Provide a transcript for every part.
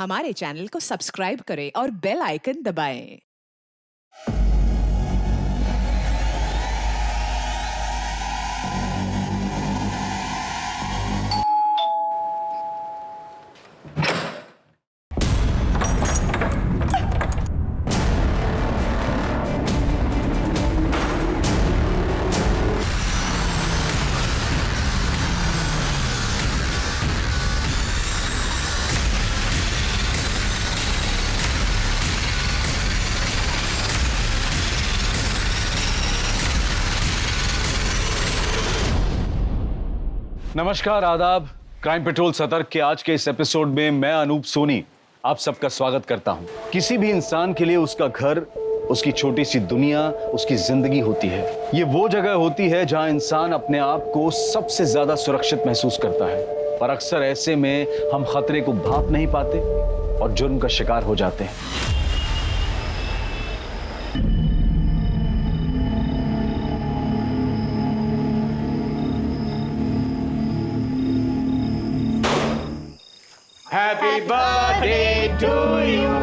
हमारे चैनल को सब्सक्राइब करें और बेल आइकन दबाएं। नमस्कार, आदाब। क्राइम पेट्रोल सतर्क के आज के इस एपिसोड में मैं अनूप सोनी आप सबका स्वागत करता हूं। किसी भी इंसान के लिए उसका घर, उसकी छोटी सी दुनिया, उसकी जिंदगी होती है। ये वो जगह होती है जहां इंसान अपने आप को सबसे ज्यादा सुरक्षित महसूस करता है, पर अक्सर ऐसे में हम खतरे को भांप नहीं पाते और जुर्म का शिकार हो जाते हैं। Happy birthday to you.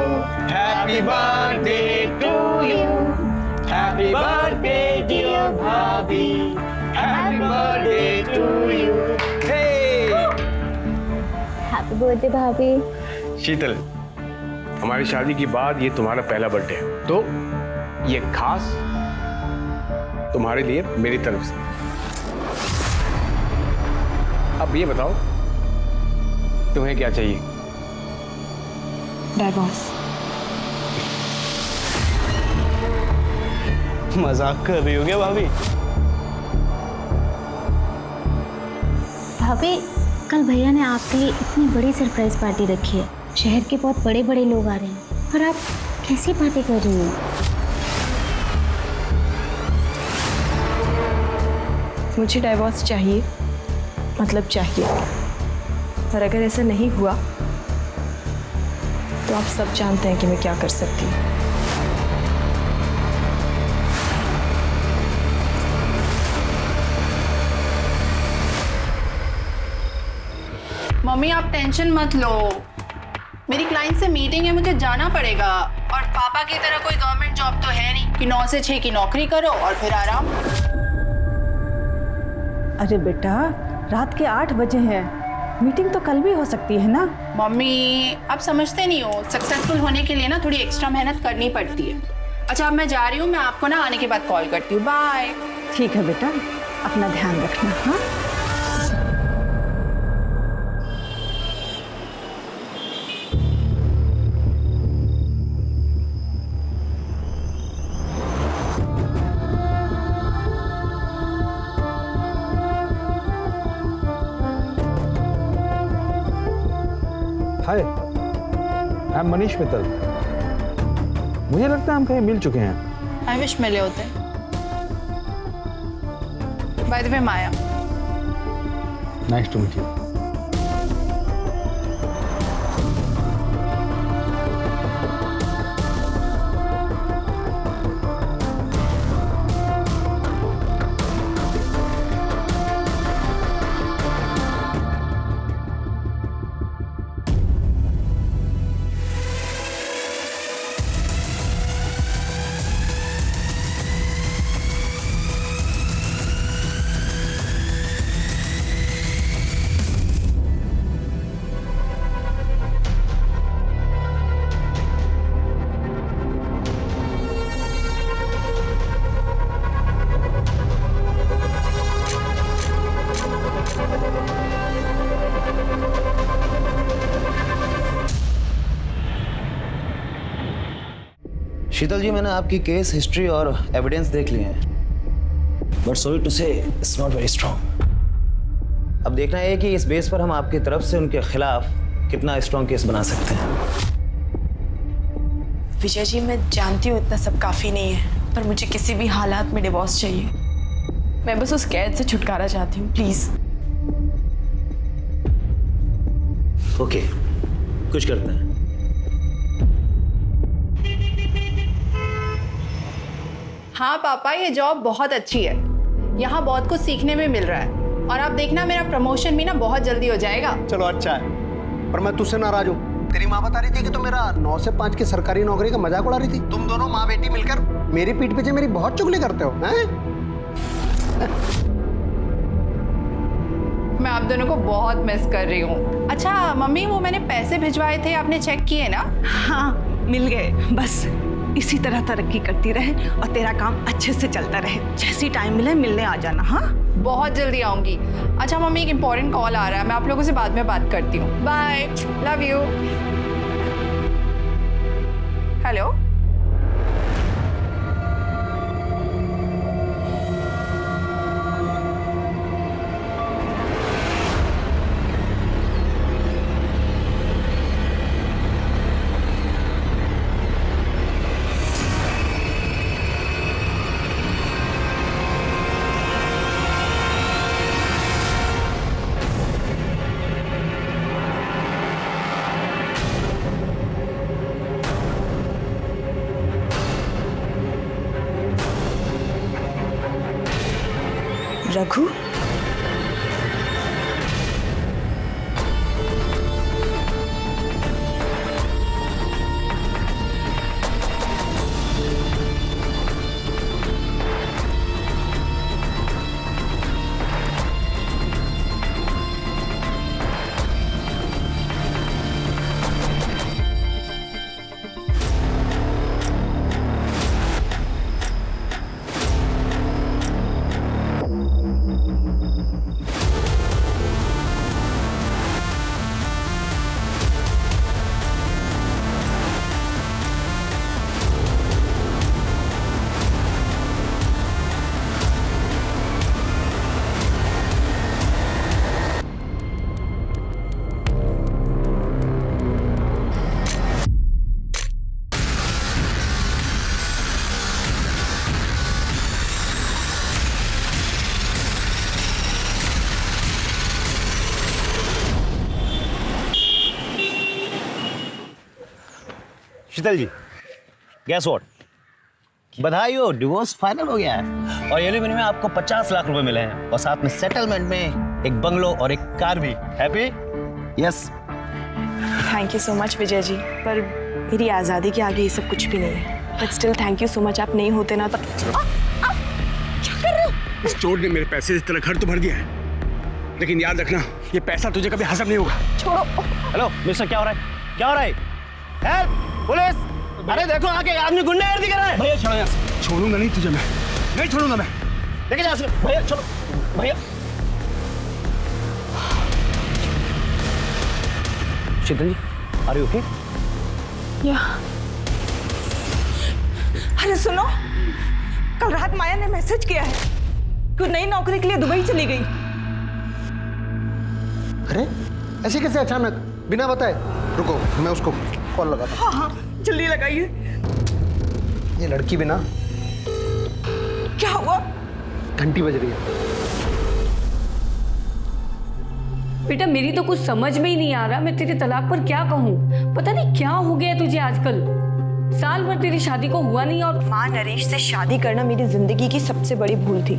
Happy birthday to you. Happy birthday dear Bhabhi. Happy birthday to you. Hey! Happy birthday भाभी। शीतल, हमारी शादी के बाद ये तुम्हारा पहला बर्थडे है, तो ये खास तुम्हारे लिए मेरी तरफ से। अब ये बताओ तुम्हें क्या चाहिए? डाइवोर्स। मजाक कर रही हो क्या भाभी? भाभी, कल भैया ने आपके लिए इतनी बड़ी सरप्राइज पार्टी रखी है। शहर के बहुत बड़े बड़े लोग आ रहे हैं और आप कैसी पार्टी कर रही हो? मुझे डाइवोर्स चाहिए, मतलब चाहिए। और अगर ऐसा नहीं हुआ तो आप सब जानते हैं कि मैं क्या कर सकती हूँ। मम्मी आप टेंशन मत लो, मेरी क्लाइंट से मीटिंग है, मुझे जाना पड़ेगा। और पापा की तरह कोई गवर्नमेंट जॉब तो है नहीं कि 9 से 6 की नौकरी करो और फिर आराम। अरे बेटा, रात के 8 बजे हैं, मीटिंग तो कल भी हो सकती है ना। मम्मी आप समझते नहीं हो, सक्सेसफुल होने के लिए ना थोड़ी एक्स्ट्रा मेहनत करनी पड़ती है। अच्छा अब मैं जा रही हूँ, मैं आपको ना आने के बाद कॉल करती हूँ। बाय। ठीक है बेटा, अपना ध्यान रखना। हाँ, हाय, आई एम मनीष मित्तल। मुझे लगता है हम कहीं मिल चुके हैं। आई विश मिले होते। By the way Maya. Nice to meet you. Sheetal ji, मैंने आपकी केस हिस्ट्री और एविडेंस देख लिए हैं, but sorry to say it's not very strong. अब देखना है कि इस बेस पर हम आपकी तरफ से उनके खिलाफ कितना स्ट्रॉन्ग केस बना सकते हैं। विजय जी, मैं जानती हूँ इतना सब काफ़ी नहीं है, पर मुझे किसी भी हालात में डिवोर्स चाहिए। मैं बस उस कैद से छुटकारा चाहती हूँ, प्लीज़। ओके, कुछ करते हैं। हाँ पापा, ये जॉब बहुत अच्छी है, यहाँ बहुत कुछ सीखने में मिल रहा है और आप देखना मेरा प्रमोशन भी ना बहुत जल्दी हो जाएगा। चलो अच्छा है, पर मैं तुझसे नाराज हूँ। तेरी माँ बता रही थी कि तू मेरा 9 से 5 की सरकारी नौकरी का मजाक उड़ा रही थी। तुम दोनों माँ बेटी मिलकर मेरी पीठ पीछे मेरी बहुत चुगली करते हो, हैं? मैं आप दोनों को बहुत मिस कर रही हूँ। अच्छा मम्मी, वो मैंने पैसे भिजवाए थे, आपने चेक किए ना? हाँ मिल गए। बस इसी तरह तरक्की करती रहे और तेरा काम अच्छे से चलता रहे। जैसी टाइम मिले मिलने आ जाना। हाँ बहुत जल्दी आऊंगी। अच्छा मम्मी, एक इम्पोर्टेंट कॉल आ रहा है, मैं आप लोगों से बाद में बात करती हूँ। Bye, love you. Hello, Raghu, Sheetal ji, guess what, बधाई हो, डिवोर्स फाइनल हो गया है और एल्यूमिनियम में आपको 50 लाख रुपए मिले हैं और साथ में सेटलमेंट में एक बंगलो और एक कार भी। Happy? Yes. Thank you so much Vijay ji, पर मेरी आज़ादी के आगे ये सब कुछ भी नहीं है। But still thank you so much, आप नहीं होते ना तो। क्या कर रहे हो? इस चोर ने मेरे पैसे से तेरा घर तो भर दिया है, लेकिन याद रखना ये पैसा तुझे कभी हजम नहीं होगा। छोड़ो। हेलो मिस्टर, क्या हो रहा है? क्या हो रहा है? हेल्प! पुलिस! अरे देखो आगे आदमी गुंडागर्दी कर रहा है। भैया छोड़ो यहाँ से। छोड़ूंगा नहीं तुझे, मैं नहीं छोड़ूंगा मैं। लेके जा सकते भैया, चलो भैया। शीतल जी, आर यू ओके? या अरे सुनो, कल रात माया ने मैसेज किया है कि नई नौकरी के लिए दुबई चली गई। अरे ऐसे कैसे अचानक, बिना बताए? रुको, मैं उसको कॉल लगाता हूँ। हाँ हाँ जल्दी लगाइए। ये लड़की बिना। क्या हुआ? घंटी बज रही है। बेटा मेरी तो कुछ समझ में ही नहीं आ रहा, मैं तेरे तलाक पर क्या कहूँ। पता नहीं क्या हो गया तुझे आजकल। साल भर तेरी शादी को हुआ नहीं और माँ, नरेश से शादी करना मेरी जिंदगी की सबसे बड़ी भूल थी।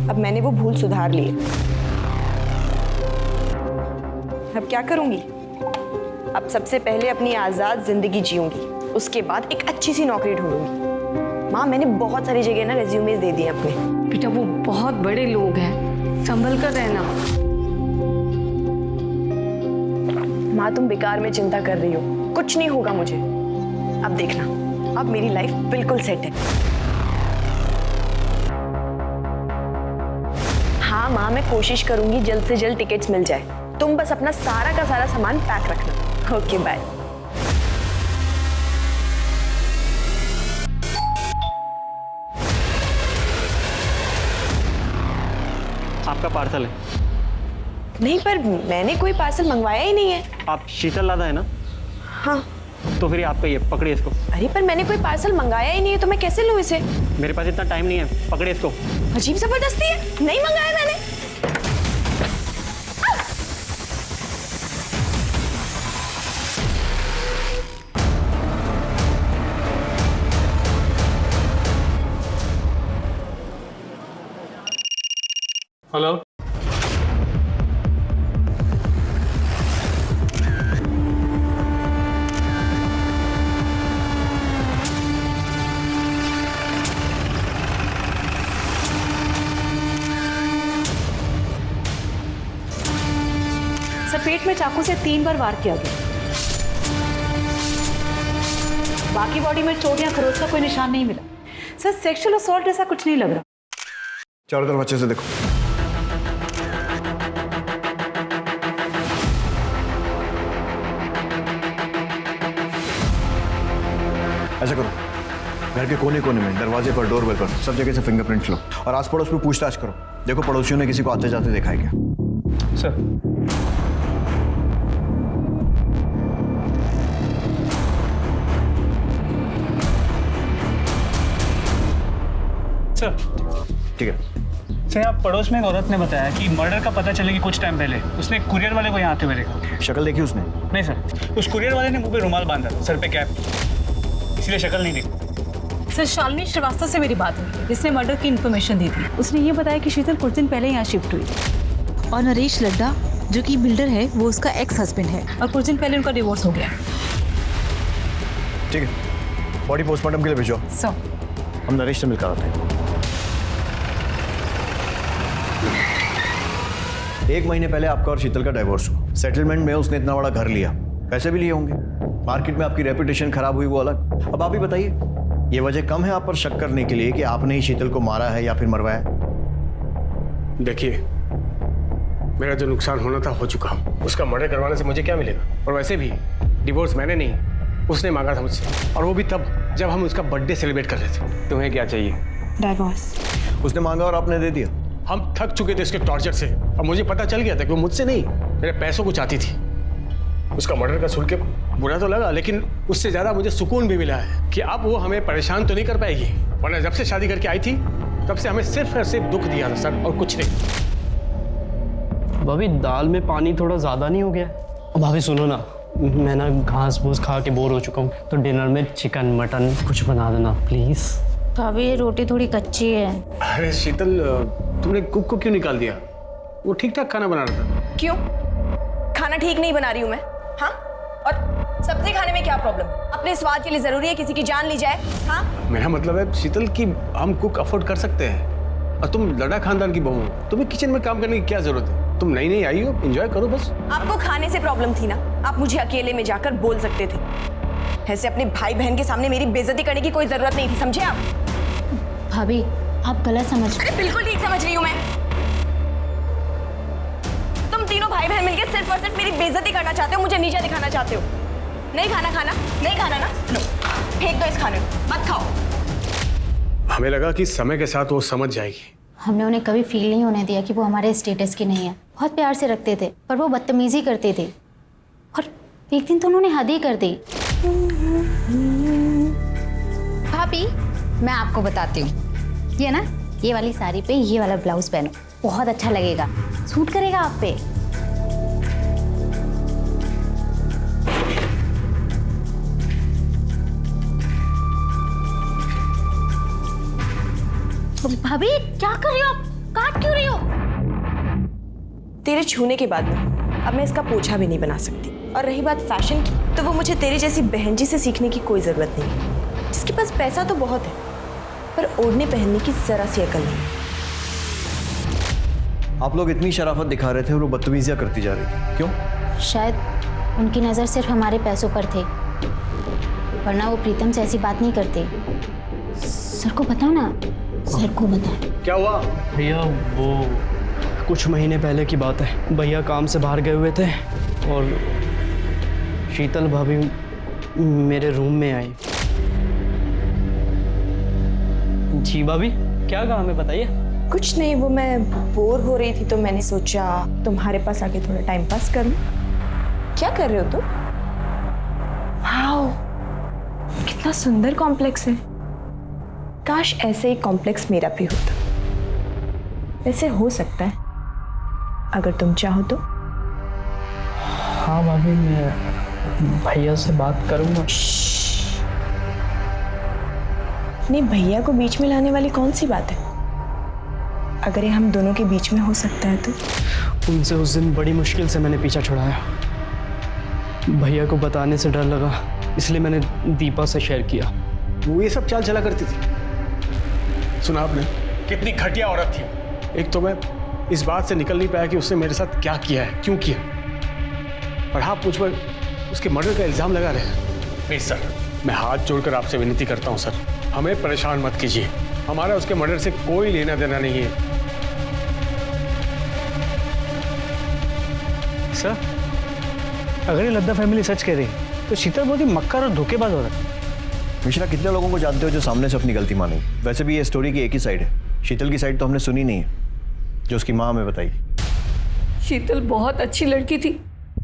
अब मैंने वो भूल सुधार ली है। अब क्या करूंगी? अब सबसे पहले अपनी आजाद जिंदगी जीऊंगी, उसके बाद एक अच्छी सी नौकरी ढूंढूंगी। माँ, मैंने बहुत सारी जगह ना रेज्यूमेज दे दिए अपने। बेटा वो बहुत बड़े लोग हैं, संभल कर रहना। माँ, तुम बेकार में चिंता कर रही हो, कुछ नहीं होगा मुझे। अब देखना, अब मेरी लाइफ बिल्कुल सेट है। हाँ माँ, मैं कोशिश करूंगी जल्द से जल्द टिकट्स मिल जाए। तुम बस अपना सारा का सारा सामान पैक रखना। Okay bye. आपका पार्सल है। नहीं, पर मैंने कोई पार्सल मंगवाया ही नहीं है। आप शीतल लादा है ना? हाँ। तो फिर आपका ये, पकड़िए इसको। अरे पर मैंने कोई पार्सल मंगाया ही नहीं है, तो मैं कैसे लूँ इसे? मेरे पास इतना टाइम नहीं है, पकड़िए इसको। अजीब जबरदस्ती है, नहीं मंगाया मैंने। हेलो में चाकू से 3 बार वार किया गया। बाकी बॉडी में चोट या खरोच का कोई निशान नहीं मिला। सर सेक्सुअल असॉल्ट जैसा कुछ नहीं लग रहा। चारों तरफ अच्छे से देखो। ऐसा करो, घर के कोने कोने में, दरवाजे पर, डोरबेल पर, सब जगह से फिंगरप्रिंट लो और आस पड़ोस में पूछताछ करो। देखो पड़ोसियों ने किसी को आते जाते देखा है क्या। सर सर ठीक है। सर आप पड़ोस में एक औरत ने बताया कि मर्डर का पता चले कि कुछ टाइम पहले उसने एक कुरियर वाले को यहाँ आते हुए देखा। शक्ल देखी उसने? नहीं सर, उस कुरियर वाले ने मुंह पे रुमाल बांधा, सर पे कैप, इसलिए शक्ल नहीं देखी। सर शालिनी श्रीवास्तव से मेरी बात हुई, जिसने मर्डर की इन्फॉर्मेशन दी थी। उसने ये बताया कि शीतल कुछ दिन पहले यहाँ शिफ्ट हुई थी और नरेश लड्डा जो कि बिल्डर है वो उसका एक्स हस्बैंड है और कुछ दिन पहले उनका डिवोर्स हो गया। ठीक है, बॉडी पोस्टमार्टम के लिए भेजो। सर हम नरेश से मिलकर आते हैं। 1 महीने पहले आपका और शीतल का डाइवोर्स हुआ। सेटलमेंट में उसने इतना बड़ा घर लिया, पैसे भी लिए होंगे, मार्केट में आपकी रेपुटेशन खराब हुई वो अलग। अब आप ही बताइए, ये वजह कम है आप पर शक करने के लिए कि आपने ही शीतल को मारा है या फिर मरवाया? देखिए, मेरा जो नुकसान होना था हो चुका। उसका मर्डर करवाने से मुझे क्या मिलेगा? और वैसे भी डिवोर्स मैंने नहीं, उसने मांगा था मुझसे, और वो भी तब जब हम उसका बर्थडे सेलिब्रेट कर रहे थे। तुम्हें क्या चाहिए? डाइवोर्स। उसने मांगा और आपने दे दिया। हम थक चुके थे इसके टॉर्चर से, और मुझे पता चल गया था कि वो मुझसे नहीं, मेरे पैसों को चाहती थी। उसका मर्डर का सुन के बुरा तो लगा, लेकिन उससे ज्यादा मुझे सुकून भी मिला है कि अब वो हमें परेशान तो नहीं कर पाएगी। वरना जब से शादी करके आई थी तब से हमें सिर्फ और सिर्फ दुख दिया था सर, और कुछ नहीं। भाभी दाल में पानी थोड़ा ज़्यादा नहीं हो गया? भाभी सुनो ना, मैं ना घास फूस खा के बोर हो चुका हूँ, तो डिनर में चिकन मटन कुछ बना देना प्लीज़। भाभी ये रोटी थोड़ी कच्ची है। अरे शीतल, तुमने कुक को क्यों निकाल दिया? वो ठीक ठाक खाना बना रहा था। क्यों? खाना ठीक नहीं बना रही हूँ मैं? हाँ? और सब्जी खाने में क्या प्रॉब्लम? अपने स्वाद के लिए जरूरी है किसी की जान ली जाए? हाँ? मेरा मतलब है शीतल कि हम कुक अफोर्ड कर सकते हैं, और तुम लड़ा खानदान की बहू हो, तुम्हें किचन में काम करने की क्या जरूरत है? तुम नई नई आई हो, एंजॉय करो बस। आपको खाने से प्रॉब्लम थी ना, आप मुझे अकेले में जाकर बोल सकते थे। ऐसे अपने भाई बहन के सामने मेरी बेइज्जती करने की कोई जरूरत नहीं थी, समझे आप? भाभी आप गलत समझ। अरे बिल्कुल ठीक समझ रही हूँ मैं। तुम तीनों भाई बहन मिलकर सिर्फ और सिर्फ मेरी बेइज्जती करना चाहते हो, मुझे नीचा दिखाना चाहते हो। नहीं खाना नहीं खाना ना, लो फेंक दो इस खाने को, मत खाओ। हमें लगा कि समय के साथ वो समझ जाएगी। हमने उन्हें कभी फील नहीं होने दिया कि वो हमारे स्टेटस की नहीं है। बहुत प्यार से रखते थे, पर वो बदतमीजी करते थे, और एक दिन तो उन्होंने हद ही कर दी। भाभी मैं आपको बताती हूँ, ये ना ये वाली साड़ी पे ये वाला ब्लाउज पहनो, बहुत अच्छा लगेगा, सूट करेगा आप पे। भाभी क्या कर रही हो आप? काट क्यों रही हो? तेरे छूने के बाद में अब मैं इसका पोछा भी नहीं बना सकती। और रही बात फैशन की, तो वो मुझे तेरी जैसी बहन जी से सीखने की कोई जरूरत नहीं है, जिसके पास पैसा तो बहुत है पर ओढ़ने पहनने की जरा सी अकल नहीं। आप लोग इतनी शराफत दिखा रहे थे और वो बदतमीजियां करती जा रही थी, क्यों? शायद उनकी नज़र सिर्फ हमारे पैसों पर थे, वरना वो प्रीतम से ऐसी बात नहीं करते। सर को बताओ ना, सर को बताओ। क्या हुआ? भैया वो कुछ महीने पहले की बात है, भैया काम से बाहर गए हुए थे और शीतल भाभी मेरे रूम में आई। जी भाभी क्या काम है बताइए। कुछ नहीं, वो मैं बोर हो रही थी तो मैंने सोचा तुम्हारे पास आके थोड़ा टाइम पास कर लूं। क्या कर रहे हो तुम? वाओ, कितना सुंदर कॉम्प्लेक्स है। काश ऐसे ही कॉम्प्लेक्स मेरा भी होता। वैसे हो सकता है अगर तुम चाहो तो। हाँ भाभी मैं भैया से बात करूँगा। नहीं, भैया को बीच में लाने वाली कौन सी बात है? अगर ये हम दोनों के बीच में हो सकता है तो। उनसे उस दिन बड़ी मुश्किल से मैंने पीछा छुड़ाया। भैया को बताने से डर लगा, इसलिए मैंने दीपा से शेयर किया। वो ये सब चाल चला करती थी। सुना आपने कितनी घटिया औरत थी। एक तो मैं इस बात से निकल नहीं पाया कि उसने मेरे साथ क्या किया है, क्यों किया। और आप मुझ पर उसके मर्डर का इल्जाम लगा रहे हैं। प्लीज सर, मैं हाथ जोड़कर आपसे विनती करता हूं सर, हमें परेशान मत कीजिए। हमारा उसके मर्डर से कोई लेना देना नहीं है। सर, अगर ये लद्दा फैमिली सच कह रही है तो शीतल बहुत ही मक्कार और धोखेबाज हो रहा है। मिश्रा, कितने लोगों को जानते हो जो सामने से अपनी गलती मानेगी? वैसे भी ये स्टोरी की एक ही साइड है, शीतल की साइड तो हमने सुनी नहीं है जो उसकी माँ हमें बताई। शीतल बहुत अच्छी लड़की थी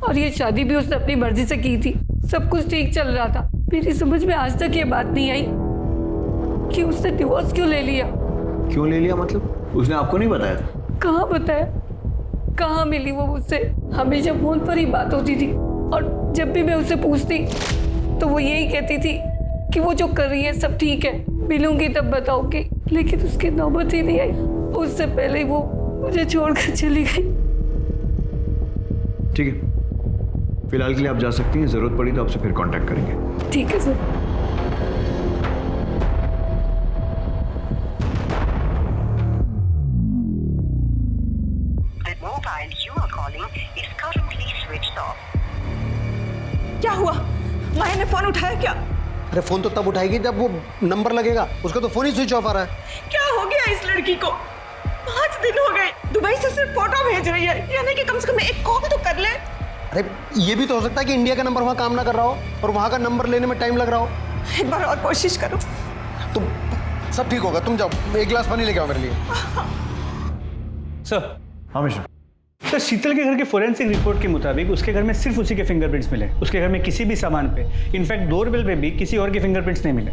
और ये शादी भी उसने अपनी मर्जी से की थी। सब कुछ ठीक चल रहा था। मेरी समझ में आज तक ये बात नहीं आई कि उसने डिवोर्स क्यों ले लिया। क्यों ले लिया मतलब? उसने आपको नहीं बताया था? कहाँ बताया, कहाँ मिली वो मुझसे। हमेशा फोन पर ही बात होती थी और जब भी मैं उससे पूछती तो वो यही कहती थी कि वो जो कर रही है सब ठीक है, मिलूंगी तब बताऊंगी। लेकिन उसकी नौबत ही नहीं आई। उससे पहले वो मुझे छोड़कर चली गई। ठीक है, फिलहाल के लिए आप जा सकती हैं, जरूरत पड़ी तो आपसे फिर कांटेक्ट करेंगे। ठीक है सर। क्या हुआ? माया ने फोन उठाया क्या? अरे फोन तो तब उठाएगी जब वो नंबर लगेगा, उसका तो फोन ही स्विच ऑफ आ रहा है। क्या हो गया इस लड़की को? 5 दिन हो गए, दुबई से सिर्फ फोटो भेज रही है, यानी कि कम से कम एक कॉल तो कर ले। अरे ये भी तो हो सकता है कि इंडिया का नंबर वहाँ काम ना कर रहा हो और वहाँ का नंबर लेने में टाइम लग रहा हो। एक बार और कोशिश करो। तुम सब ठीक होगा, तुम जाओ, एक गिलास पानी लेके आओ मेरे लिए। सर। हाँ मिश्रा। सर, शीतल के घर के फोरेंसिक रिपोर्ट के मुताबिक उसके घर में सिर्फ उसी के फिंगरप्रिंट्स मिले। उसके घर में किसी भी सामान पे, इनफैक्ट डोरबेल पे भी किसी और के फिंगरप्रिंट्स नहीं मिले।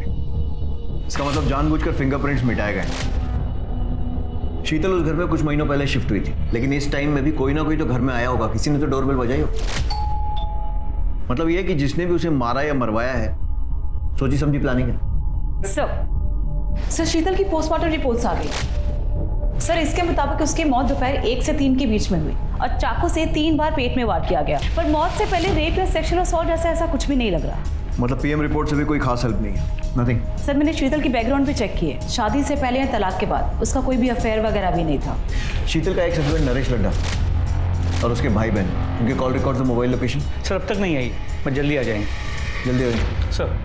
इसका मतलब जानबूझकर फिंगरप्रिंट्स मिटाए गए। शीतल उस घर में कुछ महीनों पहले शिफ्ट हुई थी, लेकिन इस टाइम में भी कोई ना कोई तो घर में आया होगा, किसी ने तो डोरबेल बजाई हो। मतलब यह कि जिसने भी उसे मारा या मरवाया है, सोची समझी प्लानिंग है। सर, शीतल की पोस्टमार्टम रिपोर्ट्स आ गई। सर, इसके मुताबिक उसकी मौत दोपहर 1 से 3 के बीच में हुई और चाकू से 3 बार पेट में वार किया गया। पर मौत से पहले रेप या सेक्सुअल असॉल्ट जैसा ऐसा कुछ भी नहीं लग रहा। मतलब पीएम रिपोर्ट से भी कोई खास हेल्प नहीं है? नथिंग। सर, मैंने शीतल की बैकग्राउंड भी चेक की है। शादी से पहले या तलाक के बाद उसका कोई भी अफेयर वगैरह भी नहीं था। शीतल का एक्स हस्बैंड नरेश लड्डा और उसके भाई बहन, उनके कॉल रिकॉर्ड्स और मोबाइल लोकेशन? सर, अब तक नहीं आई, बट जल्दी आ जाएंगे। जल्दी आएंगे सर।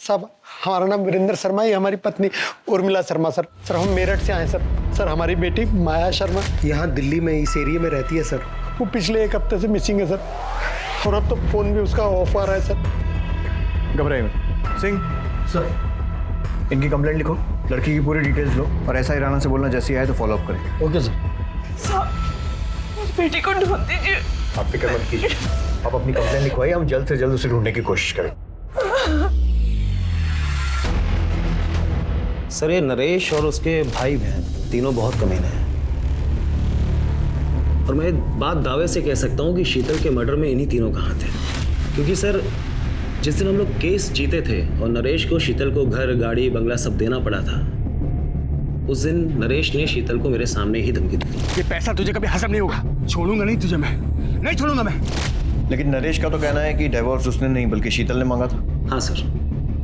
साहब, हमारा नाम वीरेंद्र शर्मा है, हमारी पत्नी उर्मिला शर्मा। सर, हम मेरठ से आए सर, हमारी बेटी माया शर्मा यहाँ दिल्ली में इस एरिया में रहती है सर। वो पिछले 1 हफ्ते से मिसिंग है सर, और अब तो फोन भी उसका ऑफ आ रहा है सर। घबराइए मत। सिंह सर, इनकी कंप्लेंट लिखो, लड़की की पूरी डिटेल्स लो और ऐसा ईराना से बोलना जैसे आए तो फॉलो अप करें। Okay sir. मेरी बेटी को ढूंढ दीजिए। आप फिक्र मत कीजिए, आप अपनी कंप्लेंट लिखवाइए, हम जल्द से जल्द उसे ढूंढने की कोशिश करें। सर, ये नरेश और उसके भाई बहन तीनों बहुत कमीने हैं और मैं बात दावे से कह सकता हूँ कि शीतल के मर्डर में इन्हीं तीनों का हाथ है। क्योंकि सर, जिस दिन हम लोग केस जीते थे और नरेश को शीतल को घर, गाड़ी, बंगला सब देना पड़ा था, उस दिन नरेश ने शीतल को मेरे सामने ही धमकी दी। ये पैसा तुझे कभी हजम नहीं होगा, छोड़ूंगा नहीं तुझे, मैं नहीं छोड़ूंगा मैं। लेकिन नरेश का तो कहना है कि डिवोर्स उसने नहीं बल्कि शीतल ने मांगा था। हाँ सर,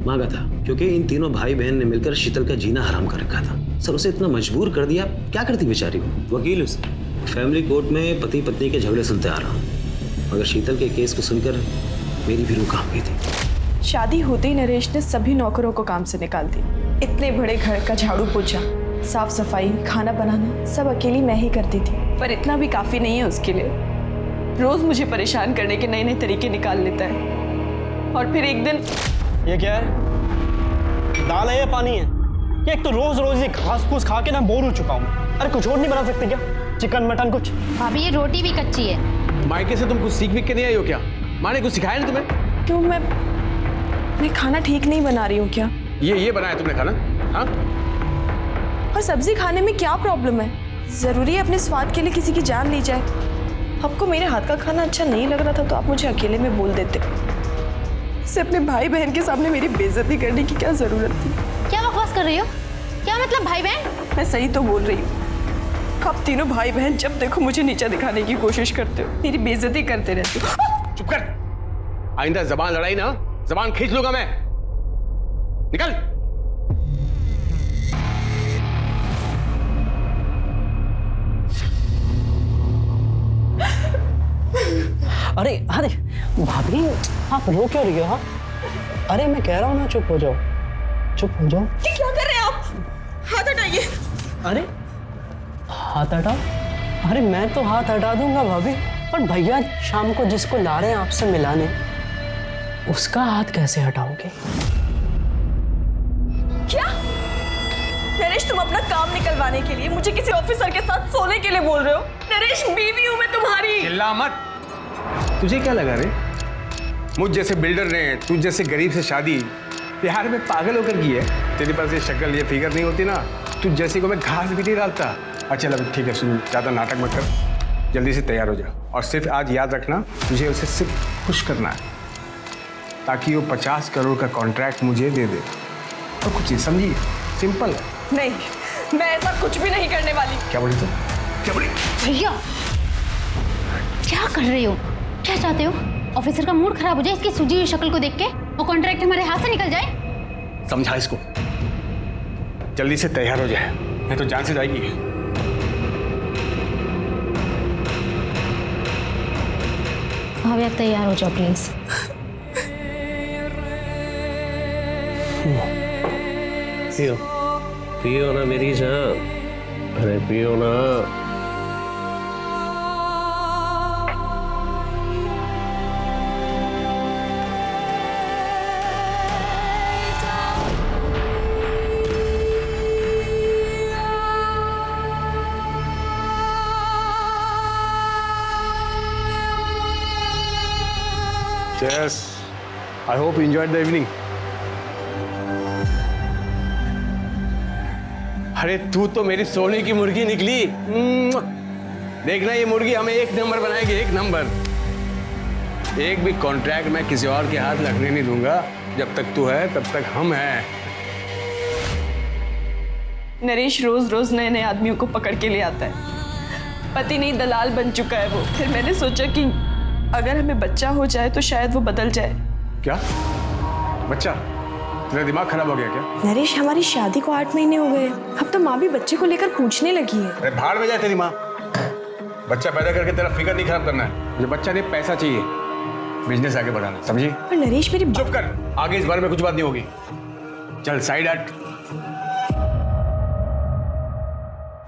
मांगा था, क्योंकि इन तीनों भाई बहन ने मिलकर शीतल का जीना हराम कर रखा था। सर, उसे इतना मजबूर कर दिया, क्या करती बेचारी वो। वकील उसे फैमिली कोर्ट में पति पत्नी के झगड़े सुनते आ रहा हूँ, मगर शीतल के केस को सुनकर मेरी भी रूह कांप गई थी। शादी होते ही नरेश ने सभी नौकरों को काम से निकाल दिया। इतने बड़े घर का झाड़ू पोछा, साफ सफाई, खाना बनाना सब अकेली मैं ही करती थी। पर इतना भी काफी नहीं है उसके लिए। रोज मुझे परेशान करने के नए नए तरीके निकाल लेता है। और फिर एक दिन, ये क्या है? दाल है या पानी है? ये एक तो रोज रोज ये घास फूस खा के ना बोर हो चुका हूँ। अरे कुछ और नहीं बना सकते क्या? चिकन मटन कुछ? भाभी, ये रोटी भी कच्ची है। मायके से तुम कुछ सीख के नहीं आई हो क्या? माँ ने कुछ सिखाया नहीं तुम्हें? क्यों, मैं खाना ठीक नहीं बना रही हूँ क्या? ये बनाया तुमने खाना? हाँ? और सब्जी खाने में क्या प्रॉब्लम है? जरूरी है अपने स्वाद के लिए किसी की जान ली जाए? आपको मेरे हाथ का खाना अच्छा नहीं लग रहा था तो आप मुझे अकेले में बोल देते। इसे अपने भाई बहन के सामने मेरी बेइज्जती करने की क्या जरूरत थी? क्या बकवास कर रही हो? क्या मतलब भाई बहन? मैं सही तो बोल रही हूँ। आप तीनों भाई बहन जब देखो मुझे नीचा दिखाने की कोशिश करते हो, मेरी बेइज्जती करते रहते हो। चुप कर, आइंदा जबान लड़ाई ना, जबान खींच लूंगा मैं। निकल। अरे अरे भाभी, आप रो क्यों रही हो? हाँ, अरे मैं कह रहा हूँ ना, चुप हो जाओ, चुप हो जाओ। ये क्या कर रहे हैं आप? हाथ हटाइए। अरे हाथ हटाओ? अरे मैं तो हाथ हटा दूंगा भाभी, पर भैया शाम को जिसको ला रहे हैं आपसे मिलाने, उसका हाथ कैसे हटाओगे? क्या नरेश, तुम अपना काम निकलवाने के लिए मुझे किसी ऑफिसर के साथ सोने के लिए बोल रहे हो? नरेश, बीवी हूं मैं तुम्हारी। चिल्ला मत। तुझे क्या लगा रे, मुझ जैसे बिल्डर ने तुझ जैसे गरीब से शादी प्यार में पागल होकर की है? तेरे पास ये शक्ल ये फिगर नहीं होती ना, तुझ जैसे को मैं घास भी नहीं डालता। अच्छा चल ठीक है, सुन, ज़्यादा नाटक मत कर, जल्दी से तैयार हो जा। और सिर्फ आज याद रखना, तुझे उसे सिर्फ खुश करना है, ताकि वो 50 करोड़ का कॉन्ट्रैक्ट मुझे दे दे। और कुछ नहीं, समझिए, सिंपल है। नहीं, मैं ऐसा कुछ भी नहीं करने वाली। क्या बोली तुम? क्या बोली? भैया क्या कर रहे हो? क्या चाहते हो? ऑफिसर का मूड खराब हो जाए इसकी सूजी हुई शक्ल को देख के, और कॉन्ट्रैक्ट हमारे हाथ से निकल जाए? समझा इसको, जल्दी से तैयार हो जाए, नहीं तो जान से जाएगी। भाभी आप तैयार हो जाओ प्लीज। पियो पियो ना मेरी जान, अरे पियो ना। Yes, I hope you enjoyed the evening. अरे तू तो मेरी सोने की मुर्गी निकली। देखना ये मुर्गी हमें 1 नंबर बनाएगी, 1 नंबर। एक भी कॉन्ट्रैक्ट मैं किसी और के हाथ लगने नहीं दूंगा। जब तक तू है तब तक हम हैं। नरेश रोज रोज नए नए आदमियों को पकड़ के ले आता है, पति नहीं दलाल बन चुका है वो। फिर मैंने सोचा कि अगर हमें बच्चा हो जाए तो शायद वो बदल जाए। क्या बच्चा? तेरा दिमाग खराब हो गया क्या? नरेश, हमारी शादी को 8 महीने हो गए, अब तो माँ भी बच्चे को लेकर पूछने लगी है। अरे भाड़ में जाए तेरी माँ। बच्चा पैदा करके तेरा फिगर नहीं खराब करना है। मुझे बच्चा नहीं, पैसा चाहिए, बिजनेस आगे बढ़ाना, समझी? पर नरेश मेरी चुप कर, आगे इस बारे में कुछ बात नहीं होगी। चल साइड हट।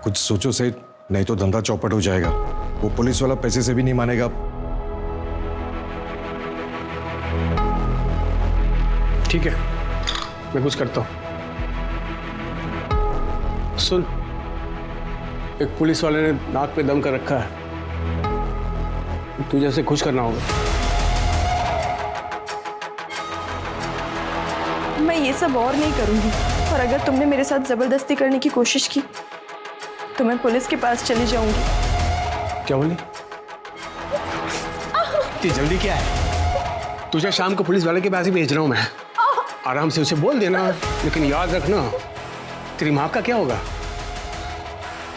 कुछ सोचो सेठ, नहीं तो धंधा चौपट हो जाएगा। वो पुलिस वाला पैसे से भी नहीं मानेगा। ठीक है, मैं कुछ करता हूँ। सुन, एक पुलिस वाले ने नाक पे दम कर रखा है, तुझे उसे खुश करना होगा। मैं ये सब और नहीं करूंगी, और अगर तुमने मेरे साथ जबरदस्ती करने की कोशिश की तो मैं पुलिस के पास चली जाऊंगी। क्या बोली? इतनी जल्दी क्या है? तुझे शाम को पुलिस वाले के पास ही भेज रहा हूं मैं। आराम से उसे बोल देना, लेकिन याद रखना तेरी माँ का क्या होगा।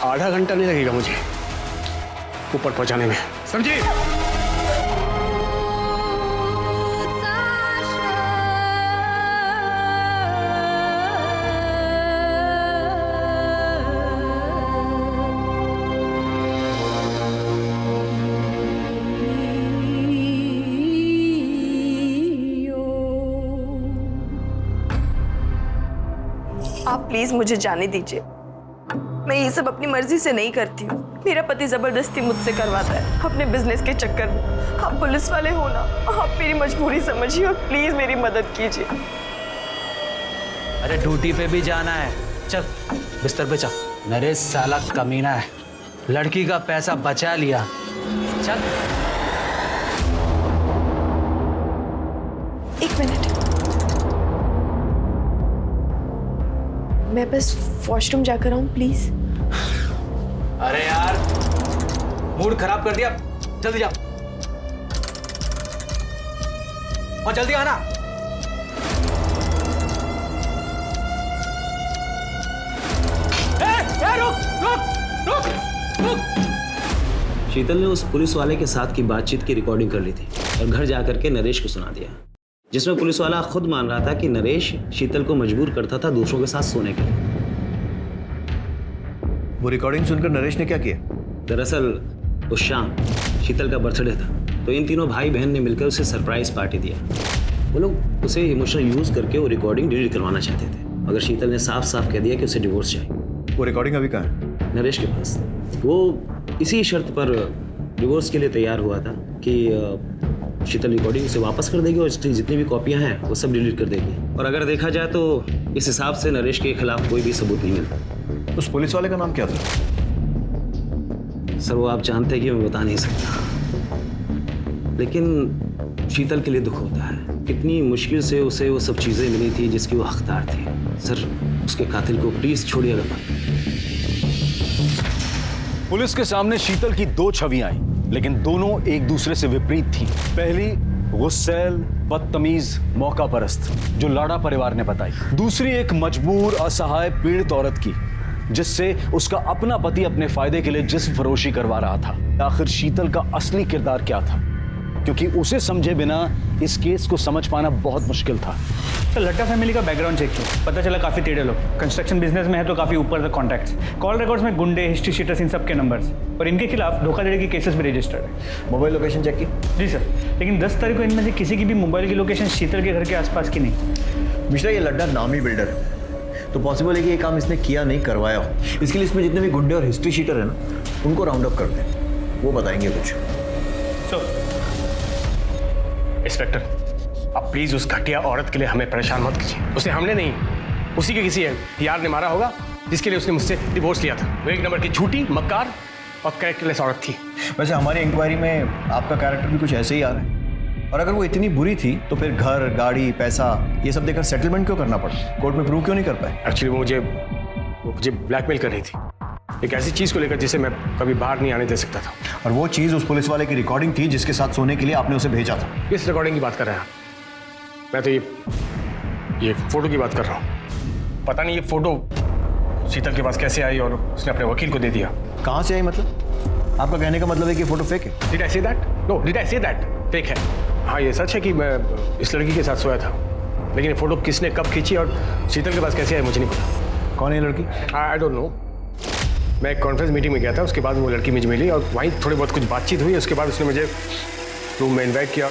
आधा घंटा नहीं लगेगा मुझे ऊपर पहुंचाने में, समझी? आप प्लीज मुझे जाने दीजिए, मैं ये सब अपनी मर्जी से नहीं करती हूँ। मेरा पति जबरदस्ती मुझसे करवाता है अपने बिजनेस के चक्कर में। आप पुलिस वाले हो ना, आप मेरी मजबूरी समझिए और प्लीज मेरी मदद कीजिए। अरे ड्यूटी पे भी जाना है, चल बिस्तर पे चल। नरेश साला कमीना है, लड़की का पैसा बचा लिया, चल। 1 मिनट, मैं बस वॉशरूम जाकर आऊं प्लीज। अरे यार मूड खराब कर दिया, जल्दी जा और जल्दी आना। रुक। शीतल ने उस पुलिस वाले के साथ की बातचीत की रिकॉर्डिंग कर ली थी और घर जाकर के नरेश को सुना दिया, जिसमें पुलिस वाला खुद मान रहा था कि नरेश शीतल को मजबूर करता था दूसरों के साथ सोने के लिए। वो रिकॉर्डिंग सुनकर नरेश ने क्या किया? दरअसल उस शाम शीतल का बर्थडे था तो इन तीनों भाई बहन ने मिलकर उसे सरप्राइज पार्टी दिया। वो लोग उसे इमोशनल यूज करके वो रिकॉर्डिंग डिलीट करवाना चाहते थे, मगर शीतल ने साफ साफ कह दिया कि उसे डिवोर्स चाहिए। वो रिकॉर्डिंग अभी कहाँ है? नरेश के पास। वो इसी शर्त पर डिवोर्स के लिए तैयार हुआ था कि शीतल रिकॉर्डिंग उसे वापस कर देगी और इसकी जितनी भी कॉपियां हैं वो सब डिलीट कर देगी। और अगर देखा जाए तो इस हिसाब से नरेश के खिलाफ कोई भी सबूत नहीं मिलता। उस पुलिस वाले का नाम क्या था? सर वो आप जानते हैं कि मैं बता नहीं सकता, लेकिन शीतल के लिए दुख होता है। कितनी मुश्किल से उसे वो सब चीज़ें मिली थी जिसकी वो हकदार थी। सर उसके कातिल को प्लीज छोड़िएगा। पुलिस के सामने शीतल की दो छवियां आई, लेकिन दोनों एक दूसरे से विपरीत थी। पहली गुस्सैल, बदतमीज, मौका परस्त जो लाड़ा परिवार ने बताई। दूसरी एक मजबूर, असहाय, पीड़ित औरत की जिससे उसका अपना पति अपने फायदे के लिए जिस्म फरोशी करवा रहा था। आखिर शीतल का असली किरदार क्या था, क्योंकि उसे समझे बिना इस केस को समझ पाना बहुत मुश्किल था। सर लट्टा फैमिली का बैकग्राउंड चेक किया, पता चला काफी टेढ़े लोग, कंस्ट्रक्शन बिजनेस में है तो काफी ऊपर तक कॉन्टैक्ट्स, कॉल रिकॉर्ड्स में गुंडे, हिस्ट्री शीटर्स, इन सब के नंबर्स, और इनके खिलाफ धोखाधड़ी के केसेस भी रजिस्टर्ड है। मोबाइल लोकेशन चेक की? जी सर, लेकिन 10 तारीख को इनमें से किसी की भी मोबाइल की लोकेशन शीतल के घर के आसपास की नहीं। मिश्रा ये लड्डा नामी बिल्डर है, तो पॉसिबल है कि ये काम इसने किया नहीं, करवाया हो। इसके लिए इसमें जितने भी गुंडे और हिस्ट्री शीटर है ना, उनको राउंड अप करते हैं, वो बताएंगे कुछ। इंस्पेक्टर, अब प्लीज उस घटिया औरत के लिए हमें परेशान मत कीजिए। उसे हमने नहीं, उसी के किसी यार ने मारा होगा जिसके लिए उसने मुझसे डिवोर्स लिया था। वो एक नंबर की झूठी, मक्कार और कैरेक्टरलेस औरत थी। वैसे हमारी इंक्वायरी में आपका कैरेक्टर भी कुछ ऐसे ही आ रहा है, और अगर वो इतनी बुरी थी तो फिर घर, गाड़ी, पैसा ये सब देकर सेटलमेंट क्यों करना पड़ा? कोर्ट में प्रूव क्यों नहीं कर पाए? एक्चुअली वो मुझे ब्लैकमेल कर रही थी, एक ऐसी चीज को लेकर जिसे मैं कभी बाहर नहीं आने दे सकता था। और वो चीज उस पुलिस वाले की रिकॉर्डिंग थी जिसके साथ सोने के लिए आपने उसे भेजा था। किस रिकॉर्डिंग की बात कर रहे हैं आप? मैं तो ये फोटो की बात कर रहा हूँ। पता नहीं ये फोटो शीतल के पास कैसे आई और उसने अपने वकील को दे दिया। कहाँ से आई मतलब? आपका कहने का मतलब है कि फोटो फेक है? Did I say that? No, did I say that? Fake है। हाँ ये सच है कि मैं इस लड़की के साथ सोया था, लेकिन ये फोटो किसने कब खींची और शीतल के पास कैसे आई मुझे नहीं पता। कौन है लड़की? I don't know. मैं एक कॉन्फ्रेंस मीटिंग में गया था, उसके बाद वो लड़की मुझे मिली और वहीं थोड़ी बहुत कुछ बातचीत हुई। उसके बाद उसने मुझे रूम में इन्वाइट किया।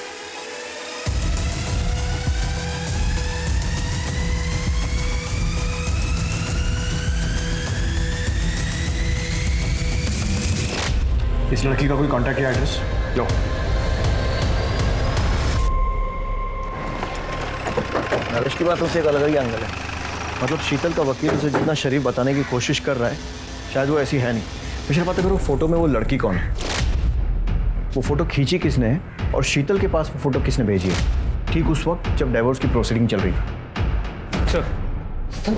इस लड़की का कोई कांटेक्ट या एड्रेस? नो। नरेश की बातों से एक अलग ही एंगल है। मतलब शीतल का वकील उसे जितना शरीफ बताने की कोशिश कर रहा है, शायद वो ऐसी है नहीं। मिश्रा बात करो, फोटो में वो लड़की कौन है? वो फोटो खींची किसने है और शीतल के पास वो फोटो किसने भेजी है ठीक उस वक्त जब डाइवोर्स की प्रोसीडिंग चल रही थी?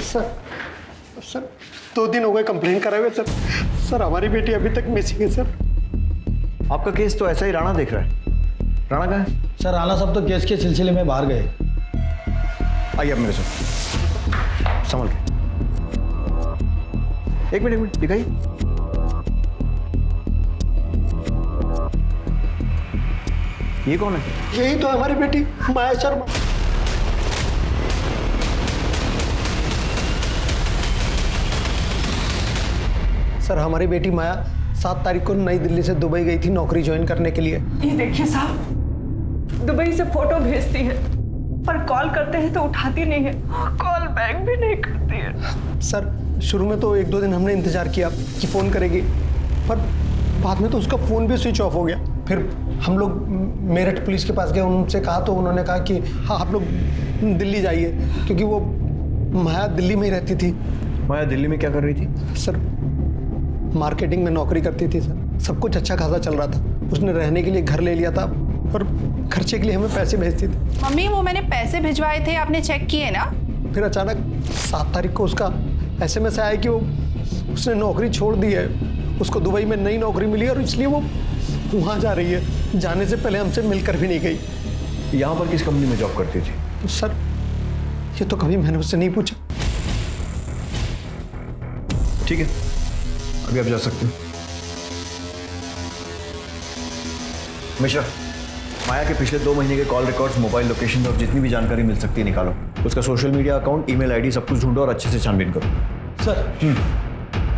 सर 2 दिन हो गए कंप्लेंट कराए हुए सर। सर हमारी बेटी अभी तक मिसिंग है सर। आपका केस तो ऐसा ही राणा देख रहा है। राणा कहाँ है? सर राणा साहब तो केस के सिलसिले में बाहर गए। आइए आप मेरे साथ, संभल के। एक मिनट दिखाइए। ये कौन है? यही तो हमारी बेटी माया शर्मा। सर हमारी बेटी माया 7 तारीख को नई दिल्ली से दुबई गई थी नौकरी ज्वाइन करने के लिए। ये देखिए साहब, दुबई से फोटो भेजती है पर कॉल करते हैं तो उठाती नहीं है, कॉल बैक भी नहीं करती है। सर शुरू में तो 1-2 दिन हमने इंतजार किया कि फ़ोन करेगी, पर बाद में तो उसका फ़ोन भी स्विच ऑफ हो गया। फिर हम लोग मेरठ पुलिस के पास गए, उनसे कहा तो उन्होंने कहा कि हाँ आप लोग दिल्ली जाइए, क्योंकि वो माया दिल्ली में ही रहती थी। माया दिल्ली में क्या कर रही थी? सर मार्केटिंग में नौकरी करती थी सर। सब कुछ अच्छा खासा चल रहा था। उसने रहने के लिए घर ले लिया था और खर्चे के लिए हमें पैसे भेजती थी। मम्मी वो मैंने पैसे भिजवाए थे, आपने चेक किए ना? फिर अचानक 7 तारीख को उसका SMS आया कि उसने नौकरी छोड़ दी है, उसको दुबई में नई नौकरी मिली और इसलिए वो वहाँ जा रही है। जाने से पहले हमसे मिलकर भी नहीं गई। यहाँ पर किस कंपनी में जॉब करती थी? तो सर ये तो कभी मैंने उससे नहीं पूछा। ठीक है, अभी आप जा सकते हैं। मिश्रा, माया के पिछले 2 महीने के कॉल रिकॉर्ड्स, मोबाइल लोकेशन और जितनी भी जानकारी मिल सकती है निकालो। उसका social media account, email ID सब कुछ ढूंढो और अच्छे से छानबीन करो। सर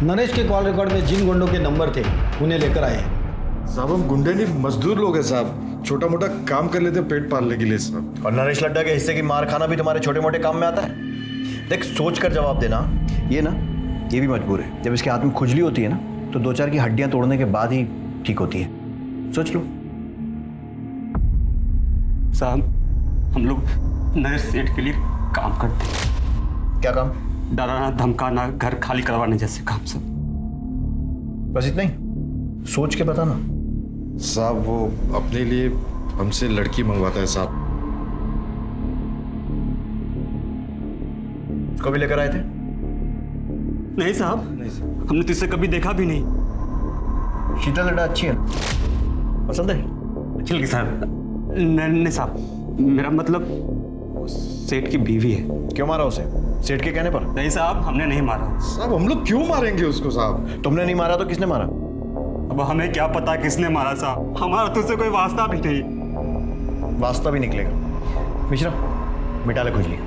नरेश के कॉल रिकॉर्ड में जिन गुंडों के नंबर थे उन्हें लेकर आए हैं। साहब हम गुंडे नहीं मजदूर लोग हैं साहब, छोटा मोटा काम कर लेते पेट पालने के लिए साहब। और नरेश लड्डा के हिस्से की मार खाना भी तुम्हारे छोटे मोटे काम में आता है? देख सोच कर जवाब देना। ये ना ये भी मजबूर है, जब इसके हाथ में खुजली होती है ना तो 2-4 की हड्डियां तोड़ने के बाद ही ठीक होती है। सोच लो। साहब हम लोग नरेश सेठ के लिए काम करते हैं। क्या काम? डराना धमकाना, घर खाली करवाने जैसे काम सब। बस इतना ही? सोच के बताना। साहब वो अपने लिए हमसे लड़की मंगवाता है साहब। उसको भी लेकर आए थे? नहीं साहब, हमने तो इसे कभी देखा भी नहीं। शीतल लड्डा अच्छी है, पसंद है? अच्छी लगी साहब। नहीं साहब, मेरा मतलब सेठ की बीवी है। क्यों मारा उसे? सेठ के कहने पर? नहीं साहब, हमने नहीं मारा। साहब हम लोग क्यों मारेंगे उसको साहब? तुमने नहीं मारा तो किसने मारा? अब हमें क्या पता किसने मारा साहब, हमारा तो उससे कोई वास्ता भी नहीं। वास्ता भी निकलेगा। मिश्रा मिटा ले खुजली,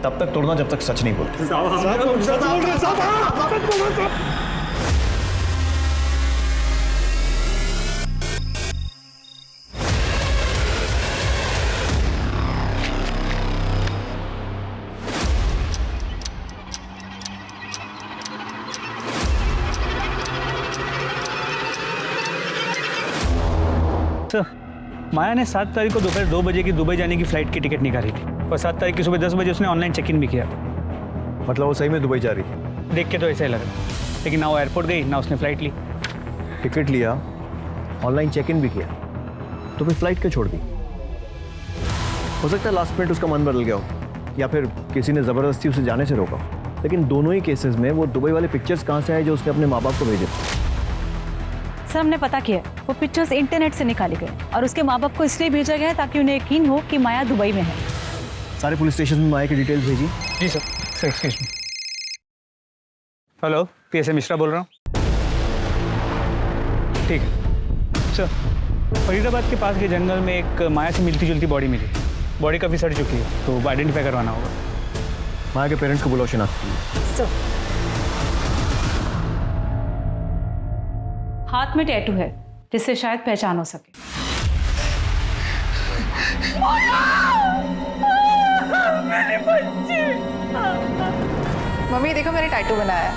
तब तक तोड़ना जब तक सच नहीं बोलते। माया ने 7 तारीख को दोपहर 2 बजे की दुबई जाने की फ्लाइट की टिकट निकाली थी और 7 तारीख की सुबह 10 बजे उसने ऑनलाइन चेक इन भी किया। मतलब वो सही में दुबई जा रही थी? देख के तो ऐसा ही लगा, लेकिन ना वो एयरपोर्ट गई ना उसने फ्लाइट ली। टिकट लिया, ऑनलाइन चेक इन भी किया, तो फिर फ्लाइट क्यों छोड़ दी? हो सकता है लास्ट मिनट उसका मन बदल गया हो या फिर किसी ने ज़बरदस्ती उसे जाने से रोका। लेकिन दोनों ही केसेस में वो दुबई वाले पिक्चर्स कहाँ से आए जो उसने अपने माँ बाप को भेजे? सर हमने पता किया, वो पिक्चर्स इंटरनेट से निकाले गए और उसके माँ बाप को इसलिए भेजा गया है ताकि उन्हें यकीन हो कि माया दुबई में है। सारे पुलिस स्टेशन में माया की डिटेल्स भेजी? जी sir. Excuse me. Hello, PSA Mishra बोल रहा हूँ। ठीक है सर, फरीदाबाद के पास के जंगल में एक माया से मिलती जुलती बॉडी मिली। बॉडी काफ़ी सड़ चुकी है, तो आइडेंटिफाई करवाना होगा। माया के पेरेंट्स को बुलाओ, शिनाख्त। हाथ में टैटू है जिससे शायद पहचान हो सके। मेरे बच्चे। मम्मी देखो मैंने टैटू बनाया है।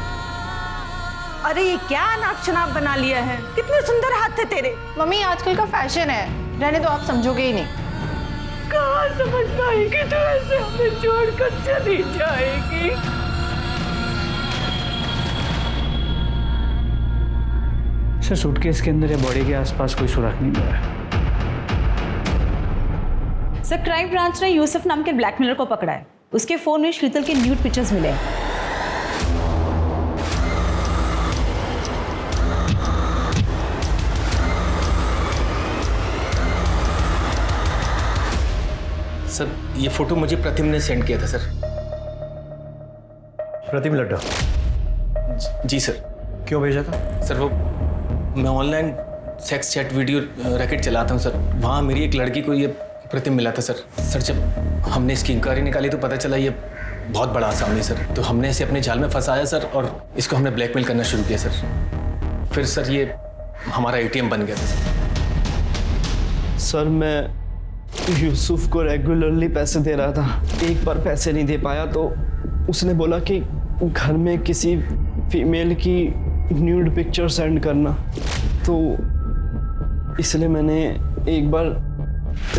अरे ये क्या नाक शनाप बना लिया है, कितने सुंदर हाथ थे तेरे। मम्मी आजकल का फैशन है, रहने तो आप समझोगे ही नहीं। कहाँ समझ पाएगी तू, ऐसे हमें छोड़कर चली जाएगी। सर सूटकेस के अंदर या बॉडी के आसपास कोई सुराग नहीं मिला है। सर क्राइम ब्रांच ने यूसुफ नाम के ब्लैकमेलर को पकड़ा है। उसके फोन में शीतल के न्यूड पिक्चर्स मिले हैं। सर ये फोटो मुझे प्रतिम ने सेंड किया था सर। प्रतिम लड्डा? जी सर। क्यों भेजा था? सर वो मैं online sex chat video racket चलाता हूँ सर, वहाँ मेरी एक लड़की को ये प्रतिम मिला था सर। जब हमने इसकी इंक्वायरी निकाली तो पता चला ये बहुत बड़ा आसामी सर, तो हमने इसे अपने जाल में फंसाया सर और इसको हमने ब्लैकमेल करना शुरू किया सर। फिर सर ये हमारा ATM बन गया था सर। सर मैं यूसुफ को रेगुलरली पैसे दे रहा था, एक बार पैसे नहीं दे पाया तो उसने बोला कि घर में किसी फीमेल की न्यूड पिक्चर सेंड करना, तो इसलिए मैंने एक बार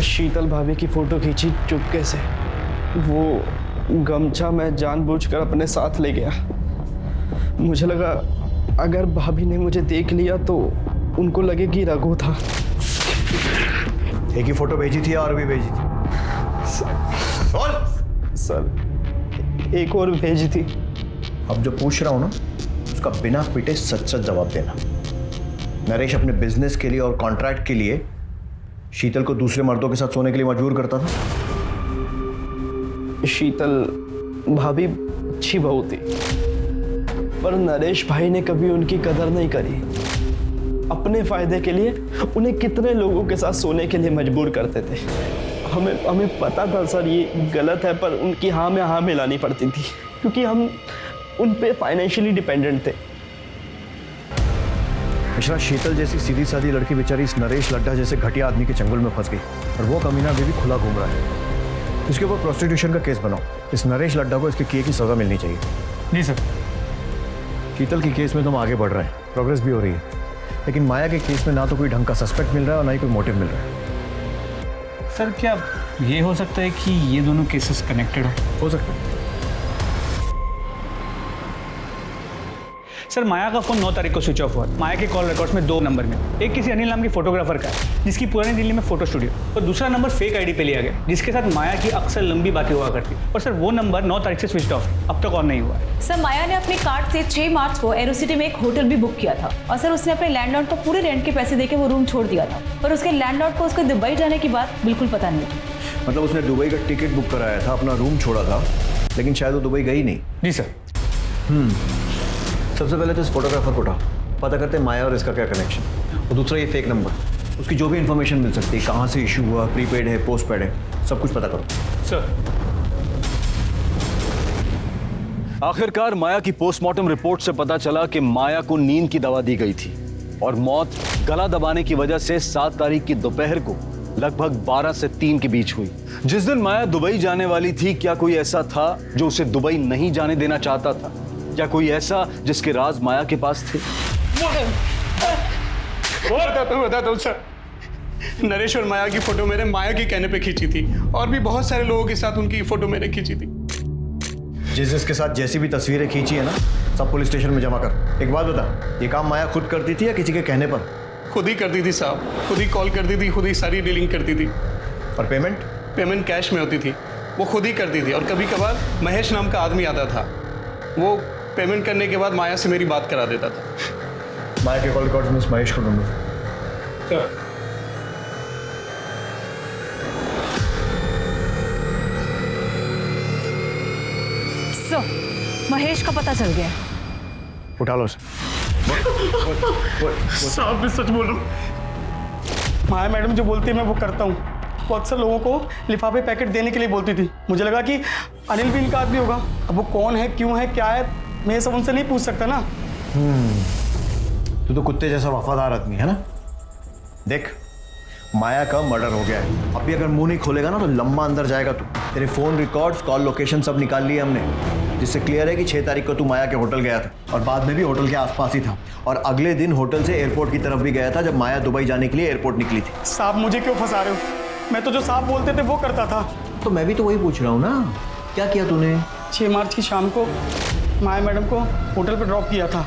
शीतल भाभी की फ़ोटो खींची चुपके से। वो गमछा मैं जानबूझकर अपने साथ ले गया। मुझे लगा अगर भाभी ने मुझे देख लिया तो उनको लगे कि रघु था। एक ही फोटो भेजी थी और भी भेजी थी? सर एक और भेजी थी। अब जो पूछ रहा हूं ना उसका बिना पिटे सच सच जवाब देना। नरेश अपने बिजनेस के लिए और कॉन्ट्रैक्ट के लिए शीतल को दूसरे मर्दों के साथ सोने के लिए मजबूर करता था? शीतल भाभी अच्छी बहू थी, पर नरेश भाई ने कभी उनकी कदर नहीं करी। अपने फायदे के लिए उन्हें कितने लोगों के साथ सोने के लिए मजबूर करते थे। हमें पता था सर ये गलत है, पर उनकी हाँ में हाँ मिलानी पड़ती थी क्योंकि हम उन पे फाइनेंशियली डिपेंडेंट थे। मिश्रा, शीतल जैसी सीधी सादी लड़की बेचारी इस नरेश लड्ढा जैसे घटिया आदमी के चंगुल में फंस गई और वो कमीना अभी भी खुला घूम रहा है। इसके ऊपर प्रोस्टिट्यूशन का केस बनाओ। इस नरेश लड्ढा को इसके किए की सजा मिलनी चाहिए। जी सर। शीतल की केस में तो हम आगे बढ़ रहे हैं, प्रोग्रेस भी हो रही है, लेकिन माया के केस में ना तो कोई ढंग का सस्पेक्ट मिल रहा है और ना ही कोई मोटिव मिल रहा है। सर क्या ये हो सकता है कि ये दोनों केसेस कनेक्टेड हो सकता है। सर माया का फोन 9 तारीख को स्विच ऑफ हुआ। माया के कॉल रिकॉर्ड्स में 2 नंबर में, एक किसी अनिल नाम के फोटोग्राफर का है जिसकी पुरानी दिल्ली में फोटो स्टूडियो, और दूसरा नंबर फेक आईडी पे लिया गया जिसके साथ माया की अक्सर लंबी बातें हुआ करती। और सर वो नंबर 9 तारीख से स्विच ऑफ, अब तक ऑन नहीं हुआ है। सर माया ने अपने कार्ड से 6 मार्च को एरोसिटी में एक होटल भी बुक किया था और सर उसने अपने लैंडलॉर्ड को पूरे रेंट के पैसे देके वो रूम छोड़ दिया था, पर उसके लैंडलॉर्ड को उसको दुबई जाने की बात बिल्कुल पता नहीं थी। मतलब उसने दुबई का टिकट बुक कराया था, अपना रूम छोड़ा था, लेकिन शायद वो दुबई गई नहीं। जी सर। सबसे पहले तो इस फोटोग्राफर को उठाओ, पता करते हैं माया और इसका क्या कनेक्शन, और दूसरा ये फेक नंबर, उसकी जो भी इंफॉर्मेशन मिल सकती है, कहाँ से इशू हुआ, प्रीपेड है, पोस्टपेड है, सब कुछ पता करो। सर। आखिरकार माया की पोस्टमार्टम रिपोर्ट से पता चला कि माया को नींद की दवा दी गई थी और मौत गला दबाने की वजह से 7 तारीख की दोपहर को लगभग 12 से 3 के बीच हुई। जिस दिन माया दुबई जाने वाली थी, क्या कोई ऐसा था जो उसे दुबई नहीं जाने देना चाहता था? क्या कोई ऐसा जिसके राज माया के पास थे? बताता हूँ सर। नरेश और माया की फोटो मैंने माया के कहने पे खींची थी और भी बहुत सारे लोगों के साथ उनकी फोटो मैंने खींची थी। जिसके साथ जैसी भी तस्वीरें खींची है ना, सब पुलिस स्टेशन में जमा कर। एक बात बता, ये काम माया खुद करती थी या किसी के कहने पर? खुद ही करती थी साहब, खुद ही कॉल करती थी, खुद ही सारी डीलिंग करती थी। और पेमेंट? पेमेंट कैश में होती थी, वो खुद ही करती थी। और कभी कभार महेश नाम का आदमी आता था, वो पेमेंट करने के बाद माया से मेरी बात करा देता था। माया के कॉल रिकॉर्ड्स में इस महेश को ढूंढो। सर महेश का पता चल गया। उठा लो सर। साहब मैं सच बोल रहा हूँ, माया मैडम जो बोलती है मैं वो करता हूँ। वो अक्सर लोगों को लिफाफे पैकेट देने के लिए बोलती थी। मुझे लगा कि अनिल भी इनका आदमी होगा। अब वो कौन है, क्यों है, क्या है, मैं ये सब उनसे नहीं पूछ सकता ना। तू तो कुत्ते जैसा वफादार आदमी है ना। देख, माया का मर्डर हो गया है, अब भी अगर मुंह नहीं खोलेगा ना तो लंबा अंदर जाएगा तू। तेरे फोन रिकॉर्ड्स, कॉल लोकेशन सब निकाल लिए हमने, जिससे क्लियर है कि 6 तारीख को तू माया के होटल गया था और बाद में भी होटल के आसपास ही था, और अगले दिन होटल से एयरपोर्ट की तरफ भी गया था जब माया दुबई जाने के लिए एयरपोर्ट निकली थी। साहब मुझे क्यों फंसा रहे हो? मैं तो जो साहब बोलते थे वो करता था। तो मैं भी तो वही पूछ रहा हूँ ना, क्या किया तूने? 6 मार्च की शाम को माया मैडम को होटल पर ड्रॉप किया था।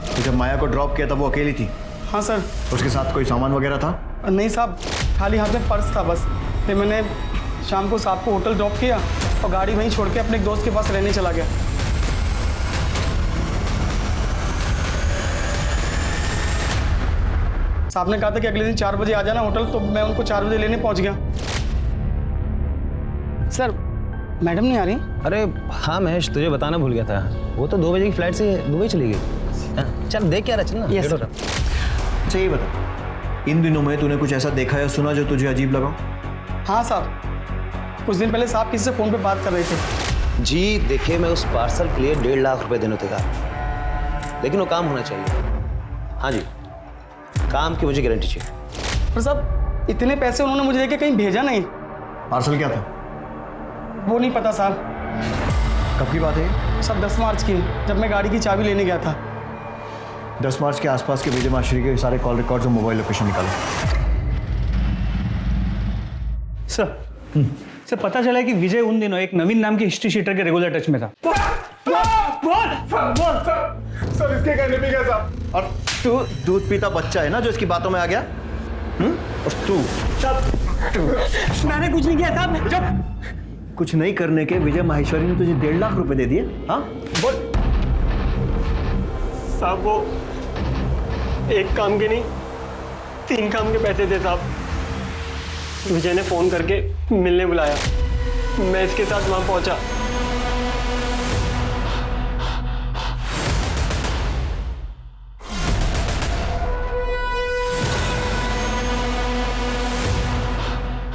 तो जब माया को ड्रॉप किया था वो अकेली थी? हाँ सर। उसके साथ कोई सामान वगैरह था? नहीं साहब, खाली हाथ में पर्स था बस। फिर मैंने शाम को साहब को होटल ड्रॉप किया और गाड़ी वहीं छोड़ के अपने एक दोस्त के पास रहने चला गया। साहब ने कहा था कि अगले दिन 4 बजे आ जाना होटल, तो मैं उनको 4 बजे लेने पहुंच गया। सर मैडम नहीं आ रही? अरे हाँ महेश, तुझे बताना भूल गया था, वो तो 2 बजे की फ्लाइट से दुबई चली गई। चल देख क्या रहा, चल ना। Yes sir. अच्छा ये बता, इन दिनों में तूने कुछ ऐसा देखा या सुना जो तुझे अजीब लगा? हाँ साहब, कुछ दिन पहले साहब किसी से फ़ोन पे बात कर रहे थे। जी देखिए, मैं उस पार्सल के लिए 1.5 लाख रुपए देने थे कहा, लेकिन वो काम होना चाहिए। हाँ जी, काम की मुझे गारंटी चाहिए। पर साहब इतने पैसे उन्होंने मुझे लेके कहीं भेजा नहीं। पार्सल क्या था? वो नहीं पता साहब। कब की बात है? सब 10 मार्च की, जब मैं गाड़ी की चाबी लेने गया था। 10 मार्च के आसपास के विजय माशरी के सारे कॉल रिकॉर्ड्स और मोबाइल लोकेशन निकालो। सर पता चला है कि विजय उन दिनों एक नवीन नाम के हिस्ट्री शीटर के रेगुलर टच में था। सर इसके कहने पे क्या साहब? और तू दूध पीता बच्चा है ना जो इसकी बातों में आ गया? और तू मैंने कुछ नहीं किया साहब। जब कुछ नहीं करने के विजय माहेश्वरी ने तुझे 1.5 लाख रुपए दे दिए? हाँ बोल। साहब वो एक काम के नहीं 3 काम के पैसे थे साहब। विजय ने फोन करके मिलने बुलाया, मैं इसके साथ वहां पहुंचा।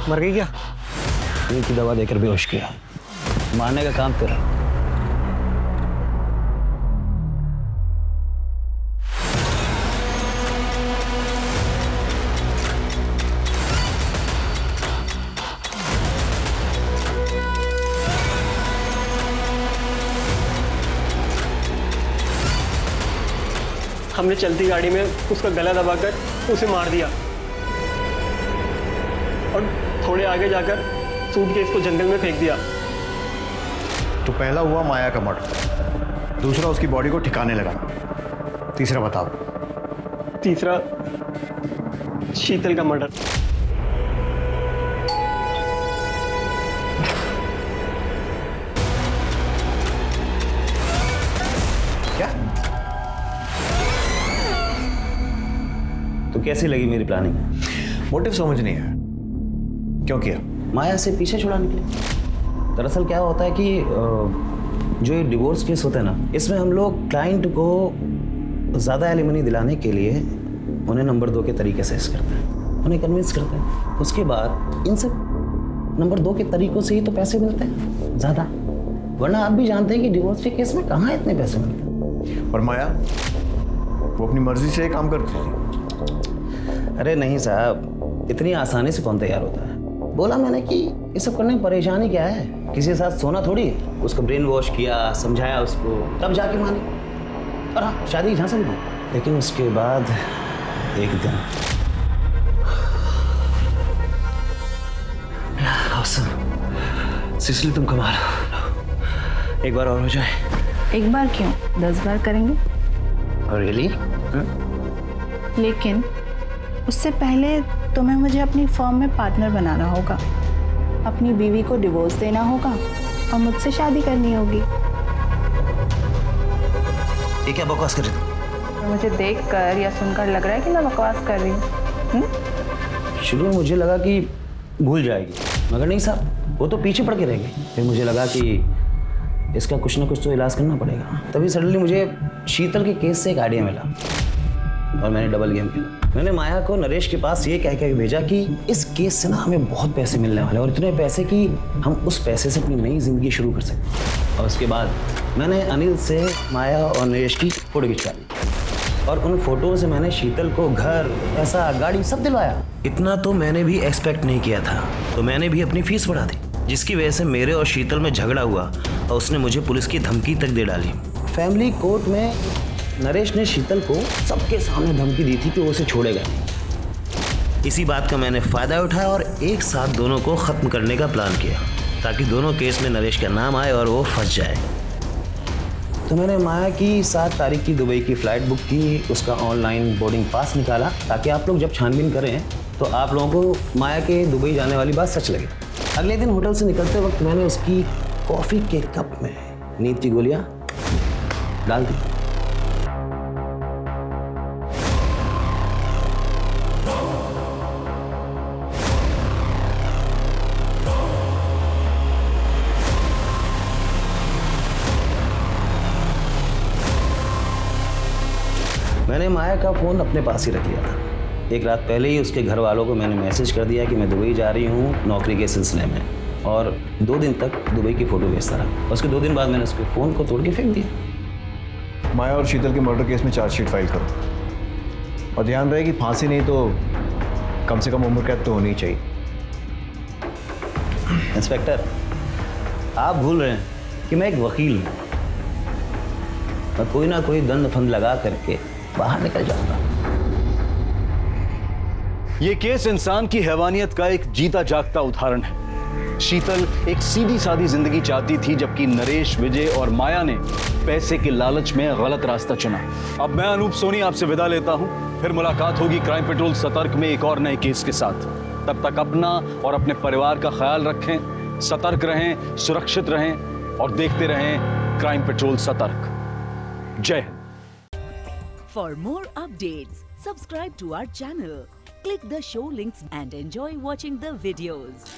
मर गई क्या? नींद की दवा देकर बेहोश किया, मारने का काम तेरा। हमने चलती गाड़ी में उसका गला दबाकर उसे मार दिया और थोड़े आगे जाकर सूटकेस को जंगल में फेंक दिया। तो पहला हुआ माया का मर्डर, दूसरा उसकी बॉडी को ठिकाने लगाना, तीसरा बताओ। तीसरा शीतल का मर्डर। क्या? तो कैसी लगी मेरी प्लानिंग? मोटिव समझ नहीं आया, क्यों किया? माया से पीछे छुड़ाने के लिए। दरअसल क्या होता है कि जो ये डिवोर्स केस होता है ना, इसमें हम लोग क्लाइंट को ज़्यादा एलिमनी दिलाने के लिए उन्हें नंबर 2 के तरीके से करते हैं, उन्हें कन्विंस करते हैं। उसके बाद इन सब नंबर 2 के तरीकों से ही तो पैसे मिलते हैं ज़्यादा, वरना आप भी जानते हैं कि डिवोर्स के केस में कहाँ इतने पैसे मिलते हैं। और माया वो अपनी मर्जी से काम करती थी। अरे नहीं साहब, इतनी आसानी से कौन तैयार होता है। बोला मैंने कि ये सब करने में परेशानी क्या है, किसी के साथ सोना थोड़ी है। उसको ब्रेन वॉश किया, समझाया उसको, तब जाके मानी। और हाँ, शादी की झांसा भी दी। लेकिन उसके बाद एक दिन सिसली तुम कमाल हो, एक बार और हो जाए। एक बार क्यों, 10 बार करेंगे। और रियली? लेकिन उससे पहले तुम्हें मुझे अपनी फर्म में पार्टनर बनाना होगा, अपनी बीवी को डिवोर्स देना होगा और मुझसे शादी करनी होगी। ये क्या बकवास कर रही हो? मुझे देखकर या सुनकर लग रहा है कि मैं बकवास कर रही हूँ। शुरू में मुझे लगा कि भूल जाएगी, मगर नहीं साहब, वो तो पीछे पड़ के रह गई। फिर मुझे लगा कि इसका कुछ ना कुछ तो इलाज करना पड़ेगा। तभी सडनली मुझे शीतल के केस से एक आइडिया मिला और मैंने डबल गेम खेला। मैंने माया को नरेश के पास ये कह के भेजा कि इस केस से ना हमें बहुत पैसे मिलने वाले हैं, और इतने पैसे कि हम उस पैसे से अपनी नई जिंदगी शुरू कर सकते। और उसके बाद मैंने अनिल से माया और नरेश की फोटो खिंचवा ली, और उन फोटो से मैंने शीतल को घर, पैसा, गाड़ी सब दिलवाया। इतना तो मैंने भी एक्सपेक्ट नहीं किया था, तो मैंने भी अपनी फीस बढ़ा दी, जिसकी वजह से मेरे और शीतल में झगड़ा हुआ और उसने मुझे पुलिस की धमकी तक दे डाली। फैमिली कोर्ट में नरेश ने शीतल को सबके सामने धमकी दी थी कि वो उसे छोड़ेगा नहीं। इसी बात का मैंने फ़ायदा उठाया और एक साथ दोनों को ख़त्म करने का प्लान किया, ताकि दोनों केस में नरेश का नाम आए और वो फंस जाए। तो मैंने माया की 7 तारीख की दुबई की फ़्लाइट बुक की, उसका ऑनलाइन बोर्डिंग पास निकाला, ताकि आप लोग जब छानबीन करें तो आप लोगों को माया के दुबई जाने वाली बात सच लगे। अगले दिन होटल से निकलते वक्त मैंने उसकी कॉफ़ी के कप में नींद की गोलियाँ डाल दी। मैंने माया का फ़ोन अपने पास ही रख लिया था। एक रात पहले ही उसके घर वालों को मैंने मैसेज कर दिया कि मैं दुबई जा रही हूँ नौकरी के सिलसिले में, और 2 दिन तक दुबई की फ़ोटो भेजता रहा। उसके 2 दिन बाद मैंने उसके फ़ोन को तोड़ के फेंक दिया। माया और शीतल के मर्डर केस में चार्जशीट फाइल करो, और ध्यान रहे कि फांसी नहीं तो कम से कम उम्र कैद तो होनी चाहिए। इंस्पेक्टर, आप भूल रहे हैं कि मैं एक वकील हूँ, मैं कोई ना कोई दंड फंद लगा करके बाहर निकल जाऊंगा। ये केस इंसान की हैवानियत का एक जीता जागता उदाहरण है। शीतल एक सीधी सादी जिंदगी चाहती थी, जबकि नरेश, विजय और माया ने पैसे के लालच में गलत रास्ता चुना। अब मैं अनूप सोनी आपसे विदा लेता हूं, फिर मुलाकात होगी क्राइम पेट्रोल सतर्क में एक और नए केस के साथ। तब तक अपना और अपने परिवार का ख्याल रखें, सतर्क रहें, सुरक्षित रहें और देखते रहें क्राइम पेट्रोल सतर्क। जय Hind. For more updates, subscribe to our channel, click the show links and enjoy watching the videos.